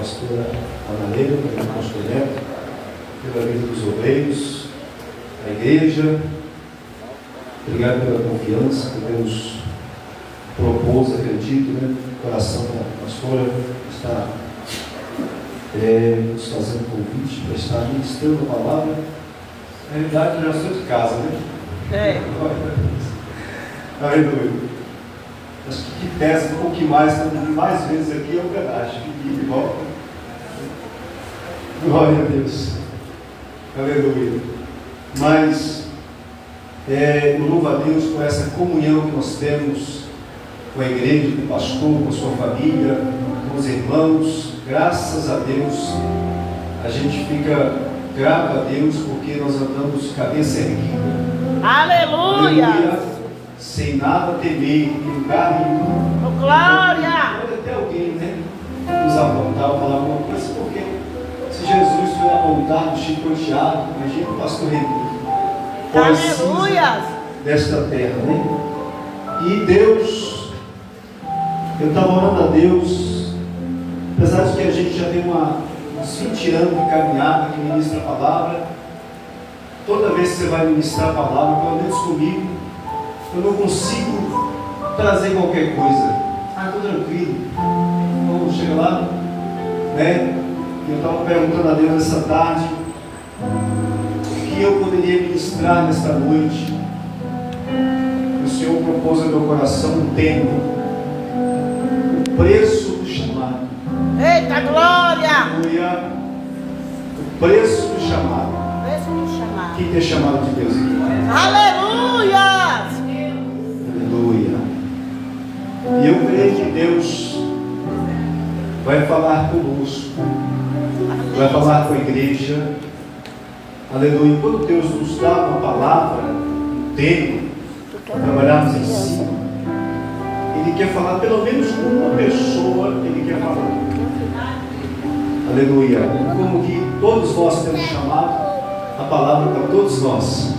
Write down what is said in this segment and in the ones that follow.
pastora Ana, pelo pastor Neto, pela vida dos obreiros, da igreja. Obrigado pela confiança que Deus propôs, acredito, né? O coração da pastora está nos fazendo convite para estar ministrando a palavra. Na realidade, eu já sou de casa, né? Aleluia. Acho que pesa um pouquinho mais, mais vezes aqui é o pedaço, que volta. Glória a Deus. Aleluia. Mas eu louvo a Deus por essa comunhão que nós temos com a igreja, com o pastor, com a sua família, com os irmãos. Graças a Deus, a gente fica grato a Deus porque nós andamos cabeça erguida. Aleluia! Aleluia. Sem nada temer, em lugar nenhum. Glória! Pode até alguém, né, nos apontar ou falar alguma coisa, porque se Jesus foi apontado, chicoteado, imagina o pastor Henrique. Aleluia! Desta terra, né? E Deus, eu estava orando a Deus, apesar de que a gente já tem uns 20 anos de caminhada que ministra a palavra, toda vez que você vai ministrar a palavra, pelo menos comigo, eu não consigo trazer qualquer coisa. Estou tranquilo. Vamos chegar lá, né? Eu estava perguntando a Deus essa tarde o que eu poderia ministrar nesta noite. O Senhor propôs ao meu coração um tema: o preço do chamado. Eita glória! Aleluia. O preço do chamado. Preço do chamado. Quem tem chamado de Deus aqui? Aleluia! Aleluia. E eu creio que Deus vai falar conosco, vai falar com a igreja. Aleluia. Quando Deus nos dá uma palavra, um tema, para trabalharmos em cima, Ele quer falar pelo menos com uma pessoa, Ele quer falar. Aleluia. Como que todos nós temos chamado a palavra para todos nós.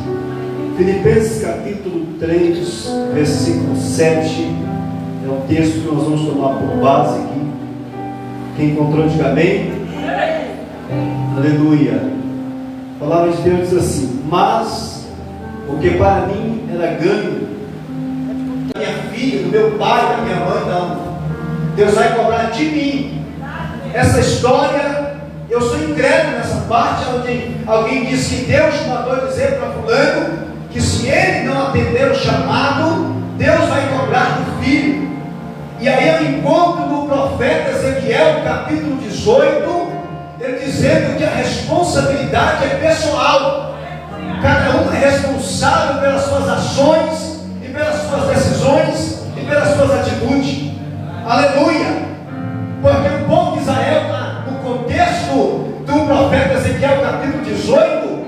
Filipenses capítulo 3, versículo 7, é o texto que nós vamos tomar por base aqui. Quem encontrou, diga amém. Aleluia. A palavra de Deus diz assim: mas o que para mim era ganho, da minha filha, do meu pai, da minha mãe, não. Deus vai cobrar de mim. Essa história, eu sou incrédulo nessa parte, onde alguém disse que Deus mandou dizer para fulano que se ele não atender o chamado, Deus vai cobrar do filho. E aí eu encontro no profeta Ezequiel, capítulo 18, ele dizendo que a responsabilidade é pessoal. Cada um é responsável pelas suas ações e pelas suas decisões e pelas suas atitudes. Aleluia! Porque o povo de Israel, no contexto do profeta Ezequiel, capítulo 18,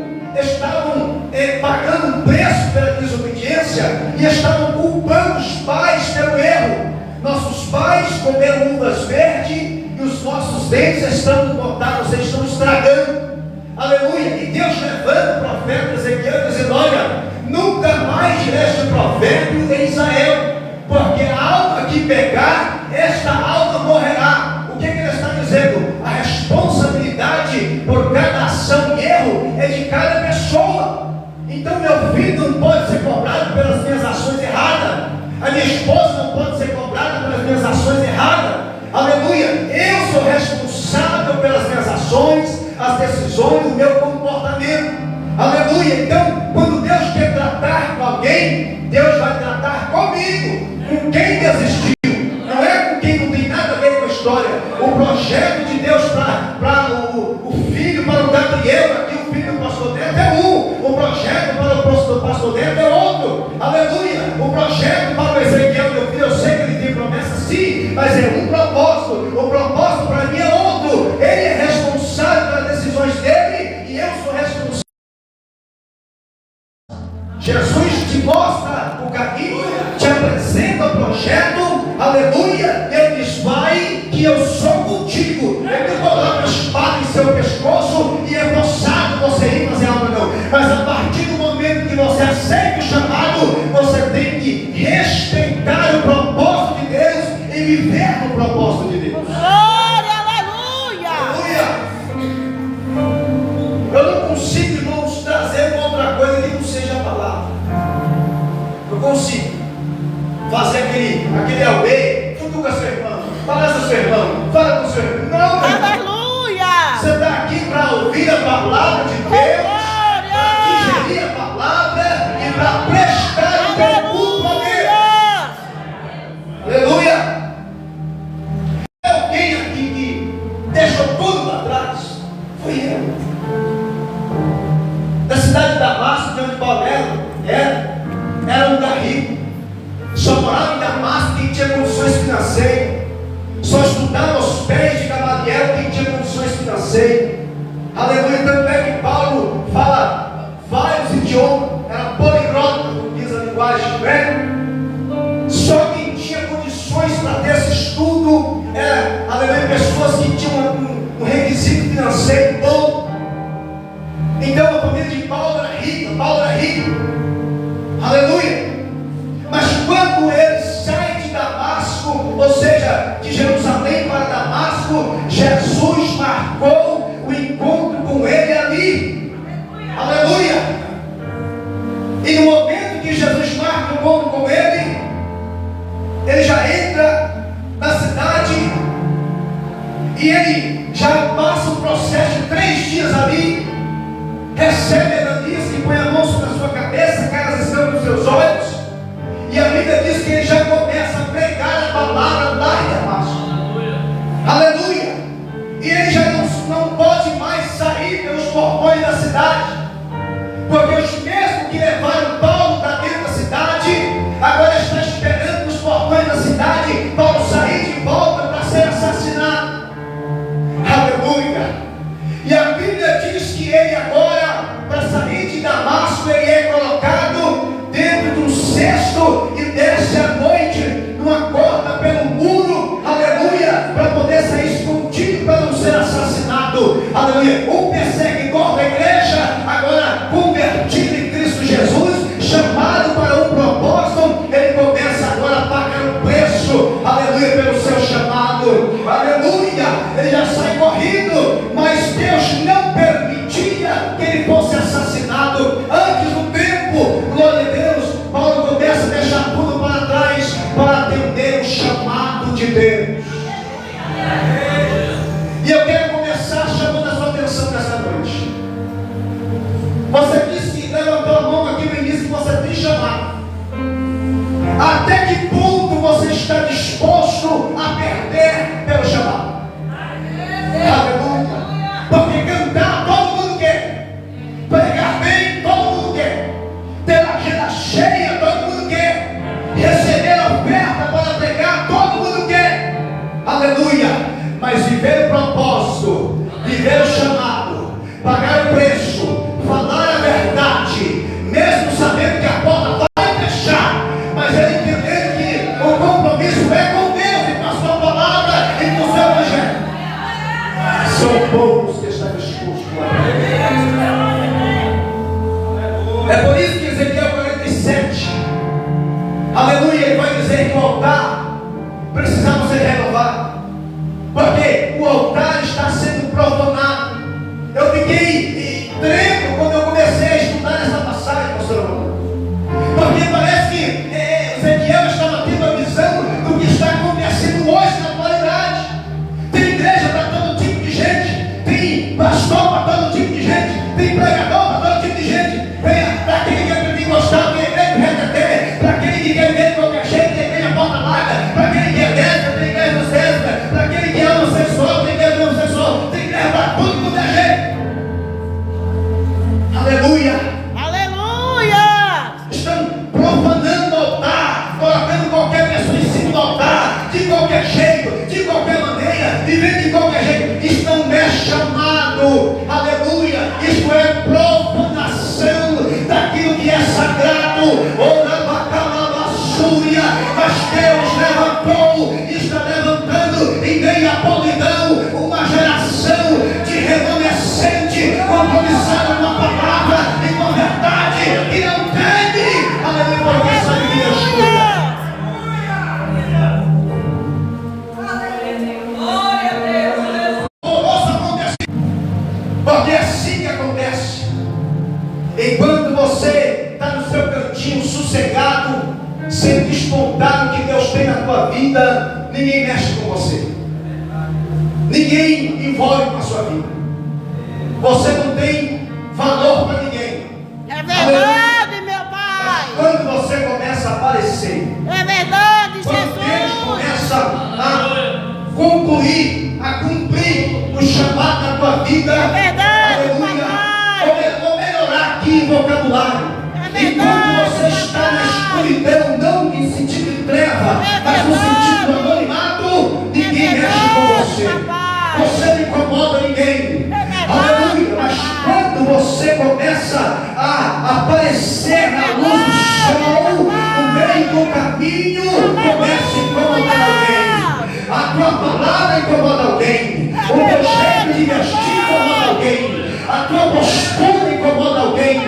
estavam pagando um preço pela desobediência e estavam culpando os pais pelo erro. Nossos pais comeram uvas verdes e os nossos dentes estão botados, estão estragando. Aleluia! E Deus levando o profeta Ezequiel dizendo: olha, nunca mais reste provérbio em Israel, porque a alma que pecar, esta alma morrerá. O que ele está dizendo? A responsabilidade por cada ação e erro é de cada pessoa. Então meu filho não pode ser cobrado pelas minhas ações erradas, a minha esposa não pode ser cobrada pelas minhas ações erradas. Aleluia! Eu sou responsável pelas minhas ações, as decisões, o meu comportamento. Aleluia! Então, quando Deus quer tratar com alguém, Deus vai tratar comigo, com quem desistiu. Não é com quem não tem nada a ver com a história. O projeto de Deus para o filho, para o Gabriel, aqui o filho do pastor Neto é um. O projeto para o pastor Neto é outro. Aleluia! O projeto para o Ezequiel, meu filho, eu sei que ele tem promessa sim, mas é um propósito. O propósito para mim é outro. Ele é responsável pelas decisões dele e eu sou responsável. Jesus te mostra o caminho, te apresenta o projeto, aleluia, ele diz: vai que eu sou contigo. Ele não coloca uma espada em seu pescoço e é forçado você ir fazer algo, não. Mas a partir do momento que você aceita o chamado, você tem que respeitar o propósito de Deus e viver no propósito de Deus. Glória, aleluia! deixou tudo para trás? Foi eu. Da cidade de Damasco, de onde Paulo era um lugar rico. Só morava em Damasco quem tinha condições financeiras. Só estudava aos pés de Gamaliel quem tinha condições financeiras. Aleluia. Tanto é que Paulo fala vários idiomas, era poliglota, como diz a linguagem, né? Só quem tinha condições para ter esse estudo era, aleluia, pessoas que tinham um requisito financeiro bom. Então a família de Paulo era rica, aleluia. Mas quando ele sai de Damasco, ou seja, de Jerusalém para Damasco, Jesus marcou o encontro com ele ali, aleluia. E no momento que Jesus marca o encontro com ele já entra na cidade e ele já passa o processo de 3 dias ali, recebe Ananias que põe a mão sobre a sua cabeça, cai as escamas dos seus olhos, e a Bíblia diz que ele já começa a pregar a palavra lá em Damasco, aleluia. E ele já não pode mais sair pelos portões da cidade, porque os mesmos que levaram Paulo para dentro da cidade, agora está esperando nos portões da cidade, Paulo sair de volta para ser assassinado, aleluia. E a Bíblia diz que ele agora, para sair de Damasco, ele é colocado dentro de um cesto e desce à noite numa corda pelo muro, aleluia, para poder sair escondido para não ser assassinado, aleluia. Um perseguidor da igreja, agora convertido em Cristo Jesus, chamado para um propósito, ele começa agora a pagar o preço, aleluia, pelo seu chamado, aleluia. Ele já sai correndo, mas Deus não permitia que ele fosse assassinado antes do tempo. Glória a Deus. Paulo começa a deixar tudo para trás para atender o chamado de Deus. E eu quero começar chamando a sua atenção nessa noite. Você disse que levantou a mão aqui no início que você tem chamado. Até que ponto você está disposto a perder pelo chamado? Aleluia. Porque cantar todo mundo quer, pregar bem todo mundo quer, ter a agenda cheia todo mundo quer, receber a oferta para pregar todo mundo quer, aleluia. Mas viver o propósito, viver o chamado, pagar o preço, falar a verdade, mesmo sabendo que a porta vai fechar, mas ele entender que o compromisso é com Deus e com a sua palavra e com o seu evangelho. São poucos que estão dispostos a é por isso que Ezequiel 47, aleluia, ele vai dizer que o altar precisava ser renovado, porque o altar está sendo profanado. Eu fiquei tremendo quando eu comecei a estudar essa passagem, pastor Romano, porque parece que Ezequiel estava tendo a visão do que está acontecendo hoje na atualidade. Tem igreja para todo tipo de gente, tem pastor para todo tipo de gente, tem pregador para todo tipo de gente, para aquele que acredita em gostar, tem igreja do reteté, para aquele que quer viver de qualquer jeito, tem igreja porta larga, para aquele que é dentro, tem igreja do centro, para aquele que ama o sexual, tem igreja do sexual, tem igreja para tudo quanto é jeito. Aleluia. Aleluia. Estão profanando o altar, colocando qualquer pessoa em cima do altar, de qualquer jeito, de qualquer maneira, vivendo de qualquer jeito. Isto não é chamado, aleluia. Isto é profanação daquilo que é sagrado. Mas Deus levantou, está levantando em meio à podridão uma geração de remanescente, compromissada com a palavra e com a verdade, e não teme, aleluia, porque sabe que Deus cuida. Porque é assim que acontece. Enquanto você está no seu cantinho sossegado, sendo espontâneo que Deus tem na tua vida, ninguém mexe com você, ninguém envolve com a sua vida, você não tem valor para ninguém. É verdade, meu Pai. Quando você começa a aparecer, É verdade, quando Deus Jesus. começa a concluir, a cumprir o chamado da tua vida. É verdade, Aleluia. papai. Vou melhorar aqui o vocabulário. É Enquanto verdade, você está na escuridão, não em sentido de treva, É mas no verdade. sentido do anonimato, ninguém É mexe com verdade, você. papai. Você não incomoda ninguém. É verdade, Aleluia. Mas papai. quando você começa a aparecer na luz do sol, no meio do caminho, começa a incomodar alguém. A tua palavra incomoda alguém. O teu jeito de vestir incomoda alguém. A tua postura incomoda alguém. O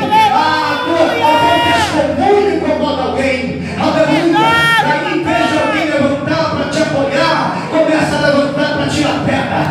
teu testemunho incomoda alguém. Aleluia. Aí em vez de alguém levantar para te apoiar, começa a levantar para tirar pedra.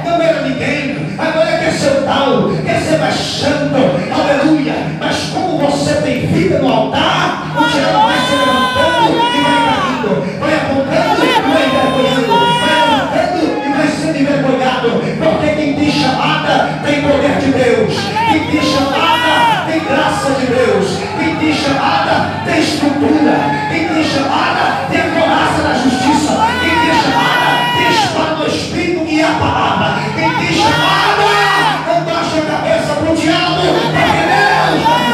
Não era ninguém. Agora quer ser tal, quer ser mais santo. Aleluia. Mas como você tem vida no altar, o diabo vai se levantando e vai caindo. Vai apontando e vai envergonhando. Vai levantando e vai sendo envergonhado. Porque quem tem chamada tem poder de Deus. Quem tem chamada tem graça de Deus. Quem tem chamada tem estrutura. Quem tem chamada tem a coraça da justiça. Quem tem chamada tem a espada do Espírito e a palavra. Quem tem chamada não baixa a cabeça para o diabo. Porque Deus está dizendo.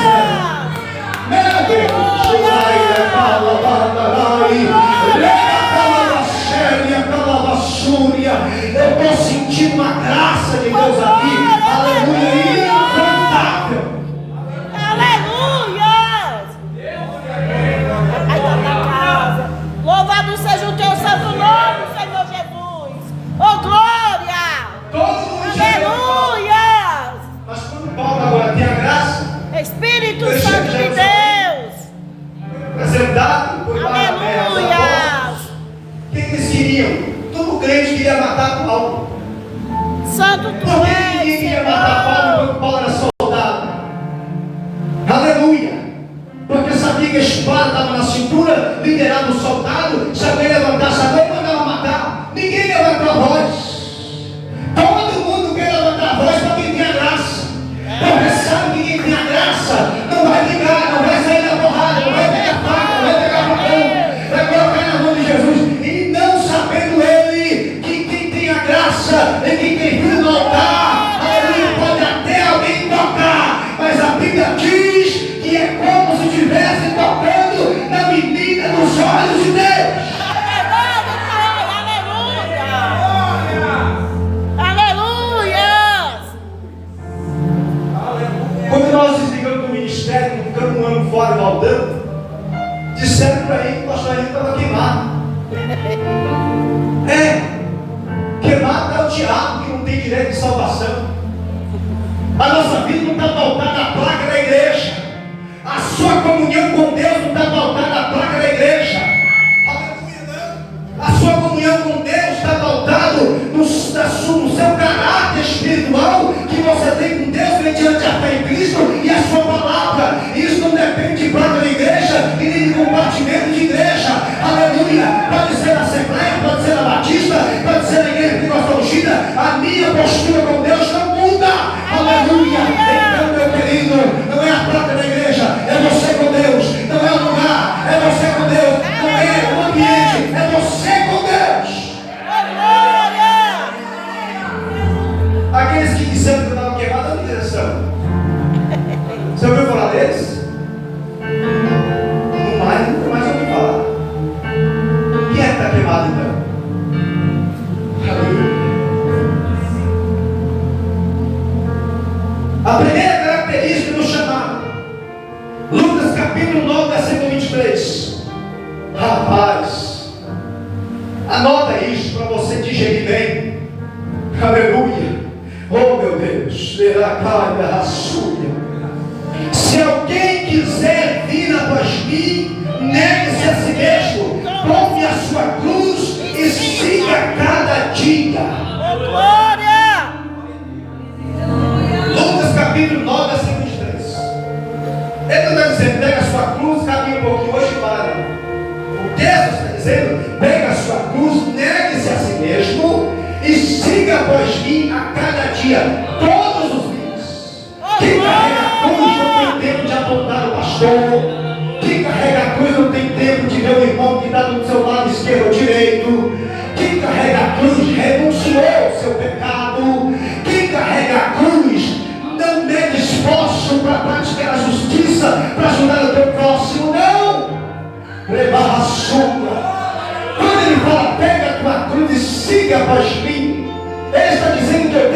Meu Deus, eu estou sentindo uma graça de Deus aqui. Aleluia, incontável. Aleluia! Ai, da casa. Louvado seja o teu santo nome, Senhor Jesus. Oh, glória! Todo mundo chega. Aleluia! Mas quando Paulo agora tem a graça, Espírito Santo de Deus. apresentado por Barnabé, Aleluia! o que eles queriam? Todo crente queria matar Paulo. Santo tu Por que és, ninguém queria matar Paulo Senhor. quando Paulo era soldado? Aleluia! Porque sabia que a espada estava na cintura, liderado o soldado. Se alguém levantasse a mão, mandava matar. Ninguém levantou a voz. Todo mundo quer levantar a voz para quem tem a graça. Porque sabe que quem tem a graça não vai ligar, não vai sair na porrada, não vai pegar faca, não vai pegar facão, vai colocar na mão de Jesus. E não sabendo ele que quem tem a graça e quem tem vida no altar, aleluia, pode até alguém tocar, mas a Bíblia diz que é como se estivesse tocando na menina dos olhos de Deus. Aleluia! Quando nós desligamos do ministério, ficamos um ano fora voltando, disseram para ele que o pastor Henrique estava queimado. Queimado é o diabo que não tem direito de salvação. A nossa vida não está pautada na placa da igreja. A sua comunhão com Deus não está pautada na placa da igreja. Aleluia, não. A sua comunhão com Deus está pautada no seu caráter espiritual que você tem com Deus mediante a fé em Cristo e a sua palavra. Isso não depende de placa da igreja e nem de compartimento de igreja. Aleluia. Pode ser na Assembleia, pode ser na Batista, pode ser na igreja pentecostal ungida. A minha postura com Deus não muda. Aleluia. Então, meu querido, não é a placa da igreja, é você com Deus. Não é o lugar, é você com Deus. Não é o ambiente, é você com Deus. Aqueles que disseram que eu estava queimado, olha que direção. Você ouviu falar deles? Nunca mais ouvi falar. Quem é que está queimado então? Aleluia. A primeira característica do chamado, Lucas capítulo 9, versículo 23. Rapaz, anota isso para você digerir bem. Aleluia. Oh meu Deus. Se alguém quiser vir após mim, negue-se a si mesmo, tome a sua cruz e siga cada dia. Glória! Lucas capítulo 9, versículo 23. Ele não está dizendo, pega a sua cruz, caminha um pouquinho hoje e para. O texto está dizendo, pega a sua cruz, negue-se a si mesmo e siga após mim a cada dia, todos os dias. Quem carrega a cruz não tem tempo de apontar o pastor. Quem carrega a cruz não tem tempo de ver o irmão que está do seu lado esquerdo ou direito. Quem carrega a cruz renunciou ao seu pecado.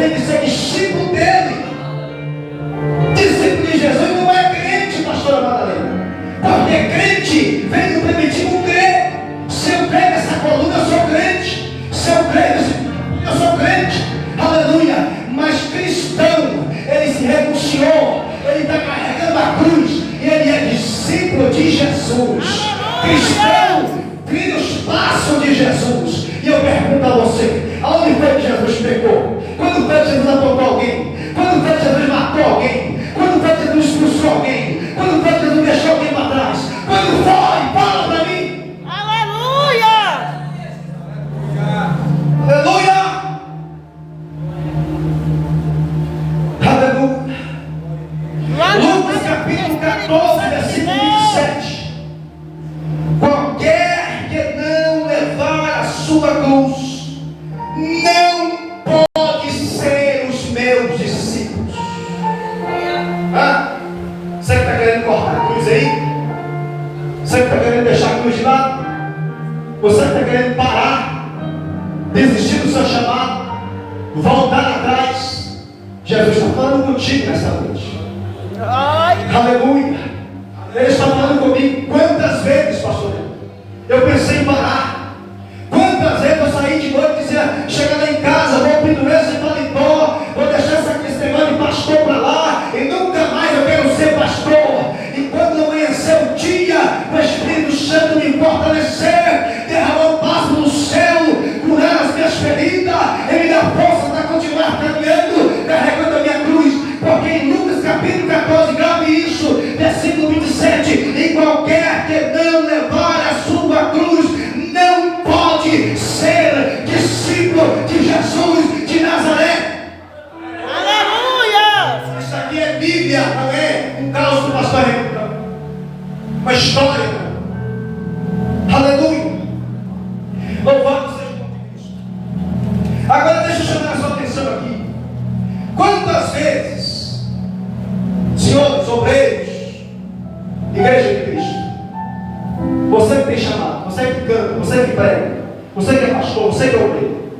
tem que ser discípulo dele. Discípulo de Jesus não é crente, pastora Madalena. Porque crente vem do primitivo crer. Se eu creio nessa coluna, eu sou crente. Se eu creio nesse eu sou crente. Aleluia. Mas cristão, ele se renunciou. Ele está carregando a cruz. E ele é discípulo de Jesus. Cristão, cria os passos de Jesus. E eu pergunto a você, aonde foi que Jesus pecou? Quando foi que Jesus apontou alguém? Quando foi que Jesus matou alguém? Quando foi que Jesus expulsou alguém? Quando foi que Jesus deixou alguém para trás? Quando foi? Fala para mim. Aleluia! Aleluia! Aleluia! Lucas capítulo 14, versículo 27. Qualquer que não levar a sua cruz não pode ser os meus discípulos. Você que está querendo cortar a cruz aí? Você que está querendo deixar a cruz de lado? Você que está querendo parar, desistir do seu chamado, voltar atrás? Jesus está falando contigo nessa noite. Aleluia. Ele está falando comigo. Quantas vezes, pastor, eu pensei em parar? Quantas vezes eu saí de noite e dizia, chega lá em casa, vou pendurar esse paletó, vou deixar essa questão de pastor para lá, e nunca mais eu quero ser pastor. E quando amanheceu o dia, o Espírito Santo me fortalecer, derramou paz no céu, curar as minhas feridas, ele me dá força para continuar caminhando, carregando a minha cruz. Porque em Lucas capítulo 14, grave isso, versículo 27, e qualquer que não levar a sua cruz, não pode ser discípulo de Jesus de Nazaré. Aleluia! Isso aqui é Bíblia, não é um caos do pastor, uma história. Aleluia! Louvado seja o nome de Cristo. Agora deixa eu chamar a sua atenção aqui. Quantas vezes, senhores, obreiros, igreja de Cristo, você que tem chamado, você que canta, você que prega, você que é pastor, você que é obreiro,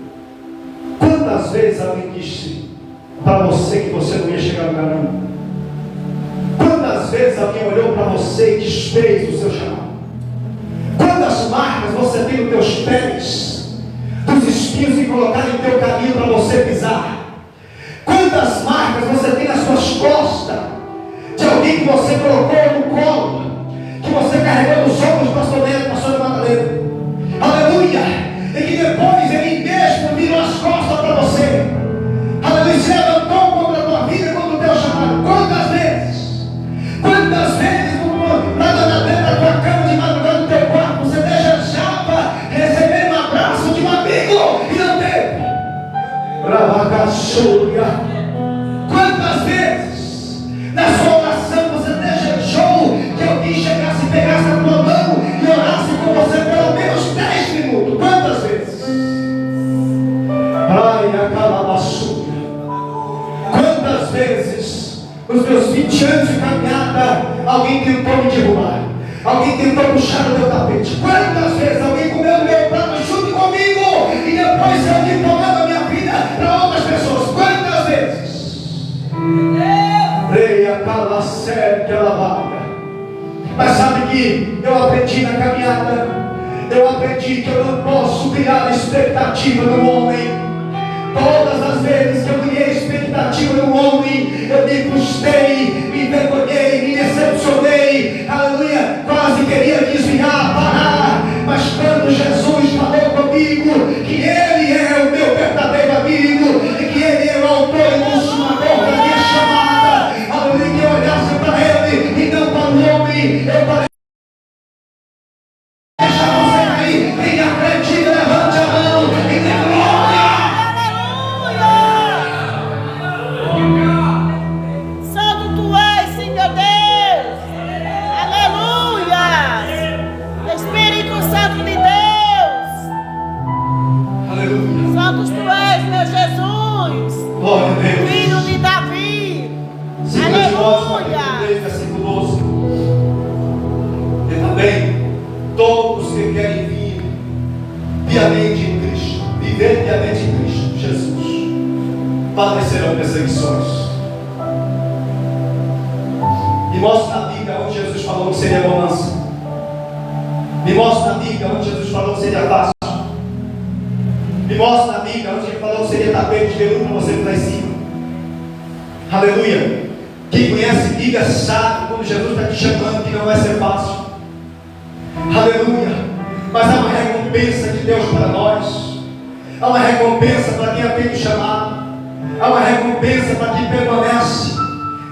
quantas vezes alguém disse para você que você não ia chegar a lugar nenhum? Quantas vezes alguém olhou para você e desfez o seu chamado? Quantas marcas você tem nos teus pés, dos espinhos que colocaram em teu caminho para você pisar? Quantas marcas você tem nas suas costas, de alguém que você colocou no colo, que você carregou nos ombros, pastor Neto, pastor Madalena? Aleluia! E que depois ele mesmo virou as costas para você. Aleluia! Se levantou contra a tua vida, contra o teu chamado. Quantas vezes? Quantas vezes lá dentro da tua cama de madrugada no teu quarto você desejava receber um abraço de um amigo e não teve? Bravacaçúria. Quantas vezes na sua oração você desejou que alguém chegasse e pegasse a tua mão e orasse com você pelo menos 10 minutos? Quantas vezes? Ai, a calabaçúria. Quantas vezes nos meus 20 anos de caminhada alguém tentou me derrubar? Alguém tentou puxar o meu tapete? Quantas vezes alguém comeu o meu prato junto comigo e depois eu diplomando a minha vida para outras pessoas? Quantas vezes? Leia, cala, sério, que ela vaga. Mas sabe que eu aprendi na caminhada, eu aprendi que eu não posso criar expectativa no homem. Todas as vezes que eu criei expectativa no homem, eu me frustrei, me envergonhei, me decepcionei, aleluia, quase queria desviar, parar. Mas quando Jesus falou comigo que Ele é o meu verdadeiro amigo e que Ele é o autor e consumador da minha chamada, aleluia, que eu olhasse para Ele e não para o homem, eu parei. Deixa você aí, quem acredita, levante a mão e dê glória. Santo tu és, sim, meu Deus. Aleluia. Espírito Santo de Deus. Aleluia. Santo tu és, meu Jesus. Glória a Deus. Filho de Davi. Aleluia. Versículo 12. E também todos que querem vir piamente em Cristo, viver piamente em Cristo Jesus, padecerão perseguições. Me mostra na Bíblia onde Jesus falou que seria bonança. Me mostra na Bíblia onde Jesus falou que seria fácil. Me mostra na Bíblia onde ele falou que seria tapete de veludo para você lá em cima. Aleluia. Quem conhece a Bíblia sabe quando Jesus está te chamando que não vai ser fácil. Aleluia. Mas há uma recompensa de Deus para nós. Há uma recompensa para quem atende o chamado. Há uma recompensa para quem permanece,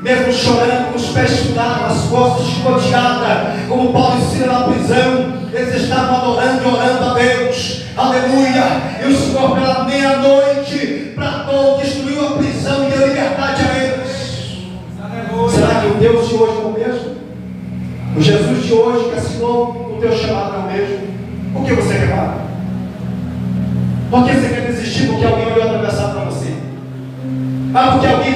mesmo chorando, com os pés estudados, as costas chicoteadas, como Paulo e Silas na prisão. Eles estavam adorando e orando a Deus. Aleluia. E o Senhor pela meia-noite tratou, destruiu a prisão e deu liberdade a eles. Aleluia. Será que o Deus de hoje é o mesmo? O Jesus de hoje que assinou o teu chamado é o mesmo? Por que você quer parar? Por que você quer desistir? Porque alguém olhou atravessado para você? Porque alguém